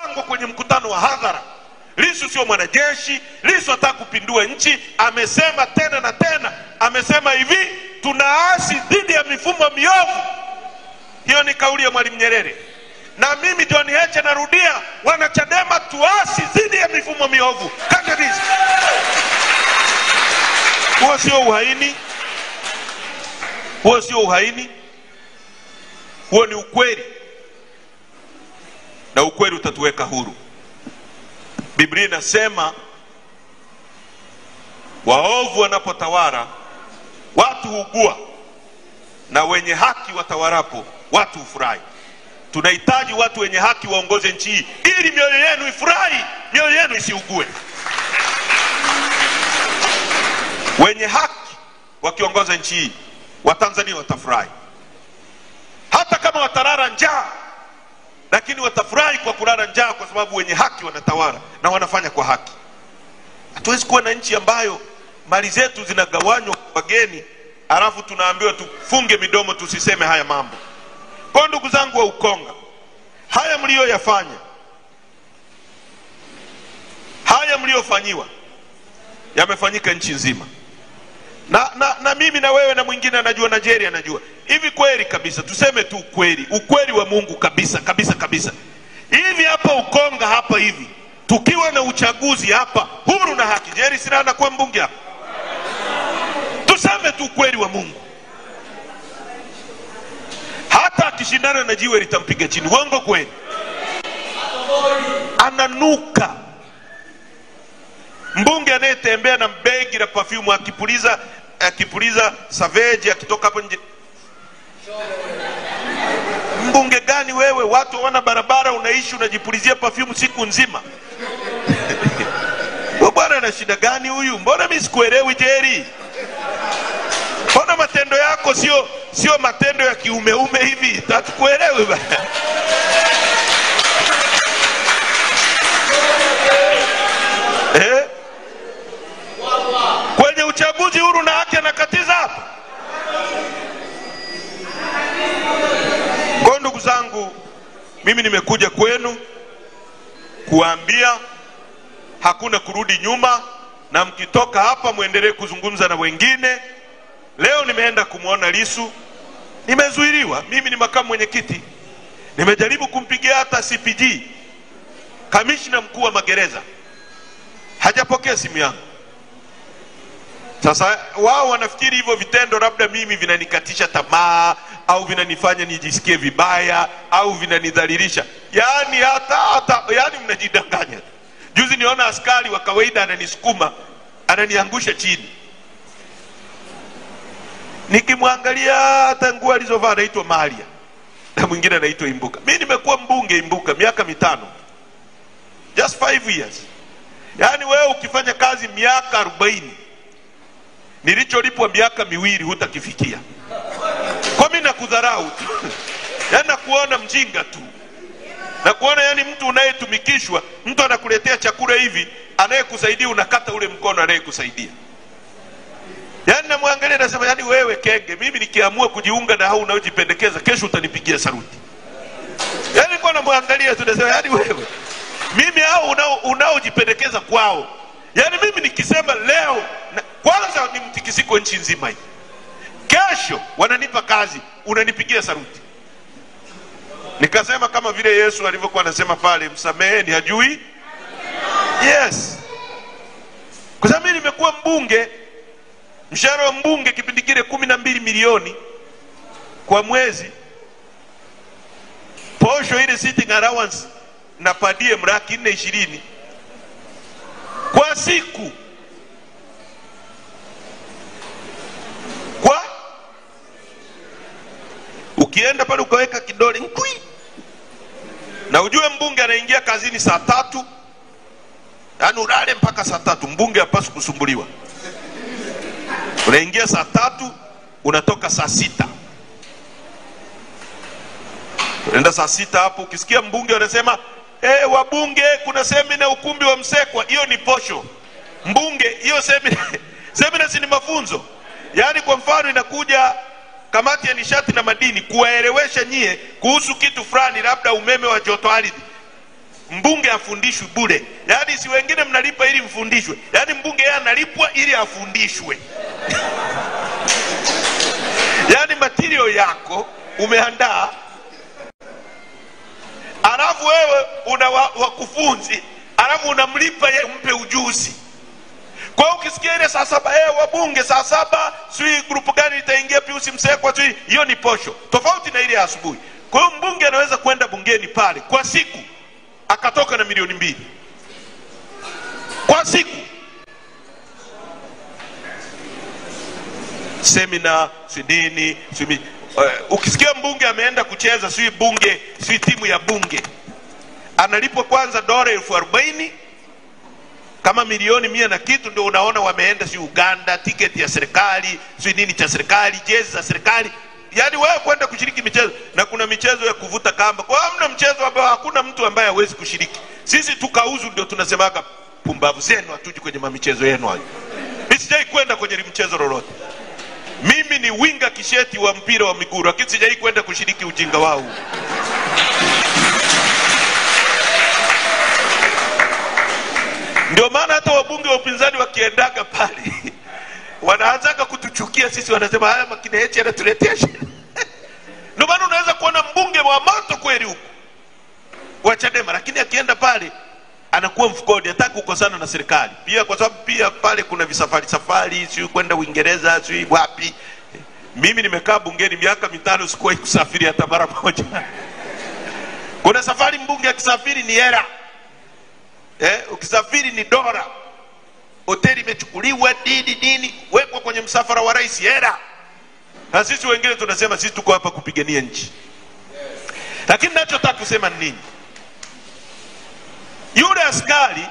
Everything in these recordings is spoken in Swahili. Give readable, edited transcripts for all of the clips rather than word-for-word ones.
kwenye mkutano wa hadhara. Lissu sio mwanajeshi, Lissu hataka kupindua nchi. Amesema tena na tena, amesema hivi, tunaasi dhidi ya mifumo miovu. Hiyo ni kauli ya Mwalimu Nyerere. Na mimi John Heche narudia, wanachadema tuasi dhidi ya mifumo miovu. Kabisa. Huo sio uhaini. Huo sio uhaini. Huo ni ukweli. Na ukweli utatuweka huru. Biblia inasema waovu wanapotawala watu hugua, na wenye haki watawarapo watu hufurahi. Tunahitaji watu wenye haki waongoze nchi hii ili mioyo yenu ifurahi, mioyo yenu isiugue. Wenye haki wakiongoza nchi hii, Watanzania watafurahi. Hata kama watalala njaa, lakini watafurahi kwa kulala njaa, kwa sababu wenye haki wanatawala na wanafanya kwa haki. Hatuwezi kuwa na nchi ambayo mali zetu zinagawanywa kwa wageni, alafu tunaambiwa tufunge midomo tusiseme haya mambo. Kwa ndugu zangu wa Ukonga, haya mlioyafanya, haya mliofanyiwa, yamefanyika nchi nzima. Na mimi na wewe na mwingine anajua, Nigeria anajua. Hivi kweli kabisa, tuseme tu ukweli, ukweli wa Mungu kabisa kabisa kabisa. Hivi hapa Ukonga hapa hivi, tukiwa na uchaguzi hapa huru na haki, Jerry Silaa anakuwa mbunge hapa? Tuseme tu ukweli wa Mungu. Hata akishindana na jiwe litampiga chini. Uongo kweli? Ananuka. Mbunge anayetembea na begi la perfume akipuliza Savage akitoka hapo nje. Mbunge gani wewe? Watu hawana barabara, unaishi unajipulizia perfume siku nzima. Bwana ana shida gani huyu? Mbona mimi sikuelewi Jerry? Mbona matendo yako sio matendo ya kiumeume hivi? Tatukuelewi bwana. Kwenye uchaguzi huru na haki anakatiza hapa. Kwa ndugu zangu, mimi nimekuja kwenu kuambia hakuna kurudi nyuma, na mkitoka hapa muendelee kuzungumza na wengine. Leo nimeenda kumuona Lissu, nimezuiliwa. Mimi ni makamu mwenyekiti. Nimejaribu kumpigia hata CPG, kamishna mkuu wa magereza, hajapokea simu yangu. Sasa wao wanafikiri hivyo vitendo labda mimi vinanikatisha tamaa, au vinanifanya nijisikie vibaya, au vinanidhalilisha. Yani mnajidanganya. Juzi niona askari wa kawaida ananisukuma, ananiangusha chini. Nikimwangalia hata nguo alizovaa anaitwa Maria, na mwingine anaitwa Imbuka. Mimi nimekuwa mbunge Imbuka miaka 5. Just 5 years. Yani wewe ukifanya kazi miaka 40, nilicholipwa miaka 2 hutakifikia. Kwa mimi nakudharau tu. Yani nakuona mjinga tu. Nakuona yani mtu unayetumikishwa, mtu anakuletea chakula hivi, anayekusaidia unakata ule mkono anayekusaidia. Yani namwangalia nasema, yani wewe kenge, mimi nikiamua kujiunga na hao unaojipendekeza, kesho utanipigia saluti. Yani kwa namwangalia tunasema, yani wewe, mimi hao unaojipendekeza kwao, yani mimi nikisema leo kwanza ni mtikisiko nchi nzima hii, kesho wananipa kazi, unanipigia saluti. Nikasema kama vile Yesu alivyokuwa anasema pale, msameheni hajui. Yes. Kwa sababu mimi nimekuwa mbunge, mshahara wa mbunge kipindi kile 12 milioni kwa mwezi. Posho ile sitting allowance na padie mraki 420 kwa siku. Kwa ukienda pale ukaweka kidole nkui, na ujue mbunge anaingia kazini saa 3, yani ulale mpaka saa 3. Mbunge hapaswi kusumbuliwa. Unaingia saa 3, unatoka saa 6. Unaenda saa 6 hapo, ukisikia mbunge wanasema wabunge kuna semina ukumbi wa Msekwa, hiyo ni posho. Mbunge hiyo semina si ni mafunzo. Yani kwa mfano inakuja kamati ya nishati na madini kuwaelewesha nyie kuhusu kitu fulani, labda umeme wa joto ardhi. mbunge afundishwe bure. Yaani si wengine mnalipa ili mfundishwe, yaani mbunge yeye analipwa ili afundishwe. Yaani material yako umeandaa, alafu wewe una wakufunzi, alafu unamlipa yeye umpe ujuzi. Kwa hiyo ukisikia ile saa 7 wabunge saa 7 sui grupu gani itaingia Pius Msekwa sui, hiyo ni posho tofauti na ile asubuhi. Kwa hiyo mbunge anaweza kwenda bungeni pale kwa siku akatoka na milioni 2 kwa siku. Semina sidini ukisikia mbunge ameenda kucheza sui bunge sui timu ya bunge, analipwa kwanza $40,000 kama milioni 100 na kitu, ndio unaona wameenda si Uganda, tiketi ya serikali, si nini cha serikali, jezi za serikali. Yaani wewe kwenda kushiriki michezo, na kuna michezo ya kuvuta kamba. Kwa hamna mchezo ambao hakuna mtu ambaye hawezi kushiriki. Sisi tukauzu ndio tunasemaga pumbavu zenu hatuji kwenye michezo yenu hayo. Mimi sijai kwenda kwenye mchezo lolote. Mimi ni winga kisheti wa mpira wa miguu, lakini sijai kwenda kushiriki ujinga wao. Ndio maana hata wabunge wa upinzani wakiendaga pale wanaanza kutuchukia sisi, wanasema haya makina yetu yanatuletea shida. Ndio maana unaweza kuona mbunge wa moto kweli huko wa Chadema, lakini akienda pale anakuwa mfukoni, hataki kukosana na serikali. Pia kwa sababu pia pale kuna safari sio kwenda Uingereza sio wapi. Mimi nimekaa bungeni miaka 5 sikuwahi kusafiri hata mara moja. Kuna safari mbunge akisafiri ni hela. Ukisafiri ni dola, hoteli imechukuliwa dini wekwa kwenye msafara wa rais hela. Na sisi wengine tunasema sisi tuko hapa kupigania nchi. Lakini ninachotaka kusema ni nini? Yule askari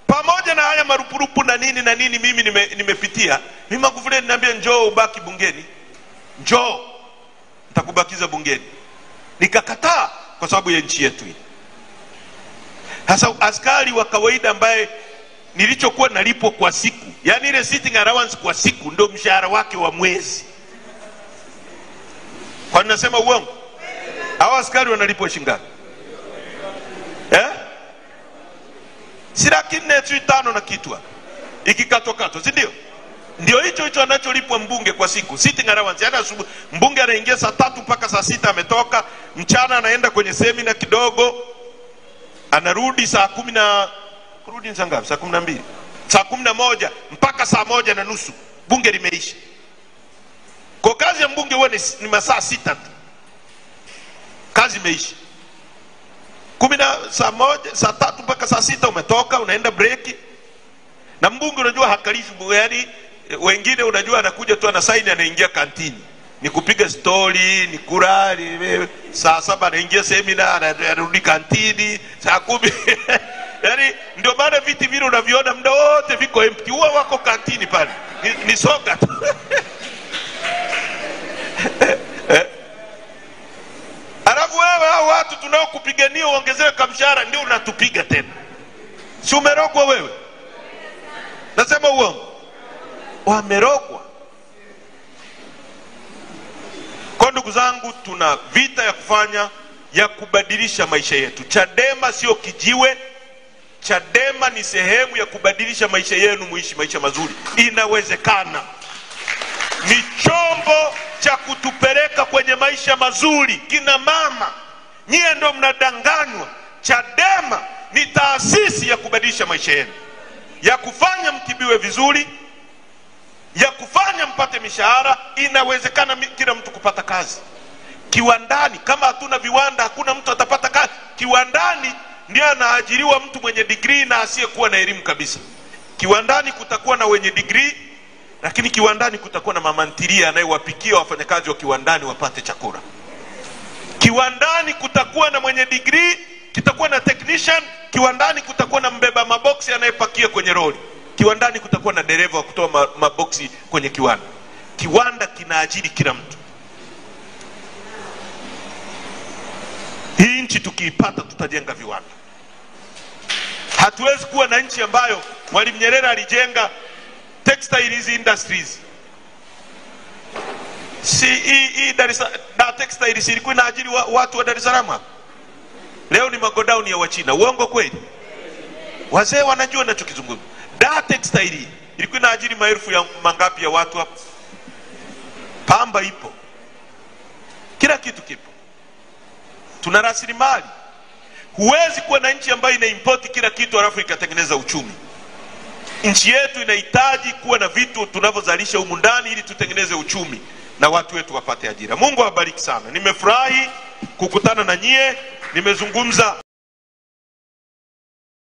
pamoja na haya marupurupu na nini mimi nimepitia. Mimi Magufuli aliniambia njoo ubaki bungeni. Njoo nitakubakiza bungeni. Nikakataa kwa sababu ya nchi yetu hii. Sasa askari wa kawaida ambaye nilichokuwa nalipo kwa siku, yani ile sitting allowance kwa siku ndio mshahara wake wa mwezi. Kwa nini nasema uongo? Hao askari wanalipwa shilingi ngapi? Si 4,500 na kitu ikikatwa, si ndio? Ndio hicho anacholipwa mbunge kwa siku, sitting allowance. Yani asubuhi mbunge anaingia saa 3 mpaka saa 6 ametoka, mchana anaenda kwenye semina kidogo, anarudi saa 10 na kurudi saa ngapi? Saa 12, saa 11 mpaka saa 1:30 bunge limeisha. Kwa kazi ya mbunge huwa ni masaa 6 tu, kazi imeisha. Saa 1 saa 3 mpaka saa 6 umetoka, unaenda break. Na mbunge unajua hakalishi, yani wengine unajua anakuja tu ana sign anaingia kantini, ni kupiga story, ni kula, saa 7 anaingia semina, anarudi kantini saa 10. Yani ndio maana viti vile unaviona muda wote viko empty, huwa wako kantini pale, ni soga tu. Alafu wewe hao watu tunao kupigania uongezewe kamshahara ndio unatupiga tena. Si umerogwa wewe? Nasema uongo? Wamerogwa. Kwa ndugu zangu, tuna vita ya kufanya ya kubadilisha maisha yetu. Chadema sio kijiwe. Chadema ni sehemu ya kubadilisha maisha yenu, muishi maisha mazuri. Inawezekana. Ni chombo cha kutupeleka kwenye maisha mazuri. Kina mama, nyie ndio mnadanganywa. Chadema ni taasisi ya kubadilisha maisha yenu, ya kufanya mtibiwe vizuri, ya kufanya mpate mishahara. Inawezekana kila mtu kupata kazi. Kiwandani, kama hatuna viwanda hakuna mtu atapata kazi. Kiwandani ndio anaajiriwa mtu mwenye degree na asiyekuwa na elimu kabisa. Kiwandani kutakuwa na wenye degree, lakini kiwandani kutakuwa na mama ntilia anayewapikia wafanyakazi wa kiwandani wapate chakula. Kiwandani kutakuwa na mwenye degree, kitakuwa na technician. Kiwandani kutakuwa na mbeba maboksi anayepakia kwenye lori. Kiwandani kutakuwa na dereva wa kutoa maboksi kwenye kiwanda. Kiwanda kinaajiri kila mtu. Hii nchi tukiipata tutajenga viwanda. Hatuwezi kuwa na nchi ambayo Mwalimu Nyerere alijenga textiles industries. Dar es Salaam textiles ilikuwa inaajiri watu wa Dar es Salaam. Leo ni magodown ya Wachina. Uongo kweli? Wazee wanajua ninachokizungumza. Dar Textile ilikuwa inaajiri maelfu ya mangapi ya watu hapo. Pamba ipo, kila kitu kipo, tuna rasilimali. Huwezi kuwa na nchi ambayo ina import kila kitu alafu ikatengeneza uchumi. Nchi yetu inahitaji kuwa na vitu tunavyozalisha humu ndani ili tutengeneze uchumi na watu wetu wapate ajira. Mungu awabariki sana. Nimefurahi kukutana na nyie. Nimezungumza